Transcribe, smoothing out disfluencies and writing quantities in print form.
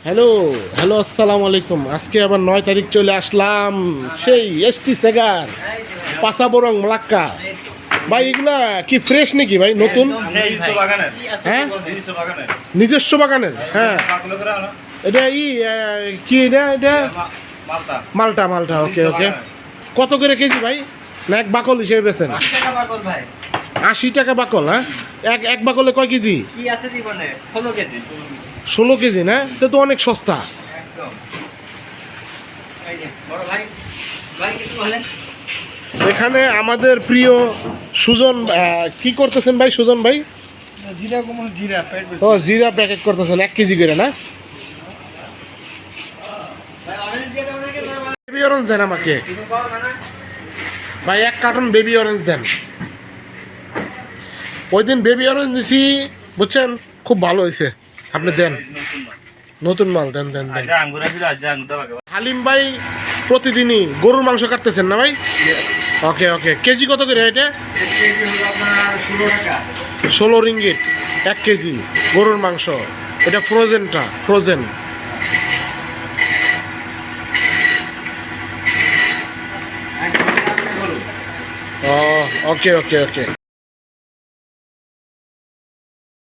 Hello hello আসসালামু আলাইকুম। আজকে আবার 9 তারিখ চলে আসলাম, সেই এসটি সেগার পাসা বরং মালাক্কা। ভাই এগুলা কি ফ্রেশ নাকি ভাই, নতুন? হ্যাঁ, নিজস্ব বাগানের। হ্যাঁ, এটা কি এটা এটা মালটা মালটা। ওকে ওকে, কত করে কেজি ভাই? না এক বাকল হিসেবে বেছেন? 80 টাকা বাকল। হ্যাঁ, এক বাকলে কয় কেজি? 16 কেজি না? তো অনেক সস্তা। এখানে আমাদের প্রিয় সুজন কি করতেছেন ভাই? সুজন ভাই ও জিরা প্যাকেট করতেছেন 1 কেজি করে না? বেবি অরেঞ্জ দেন আমাকে ভাই, 1 কার্টন বেবি অরেঞ্জ দেন। ওই দিন বেবি অরেঞ্জ দিছি, বুঝছেন, খুব ভালো হয়েছে। আপনি দেন, নতুন মাল দেন দেন দেন। হালিম ভাই প্রতিদিনই গরুর মাংস কাটতেছেন না ভাই? ওকে ওকে, কেজি কত করে এটা? 16 রিঙ্গিট 1 কেজি গরুর মাংস। এটা ফ্রোজেনটা, ফ্রোজেন। ও ওকে ওকে ওকে।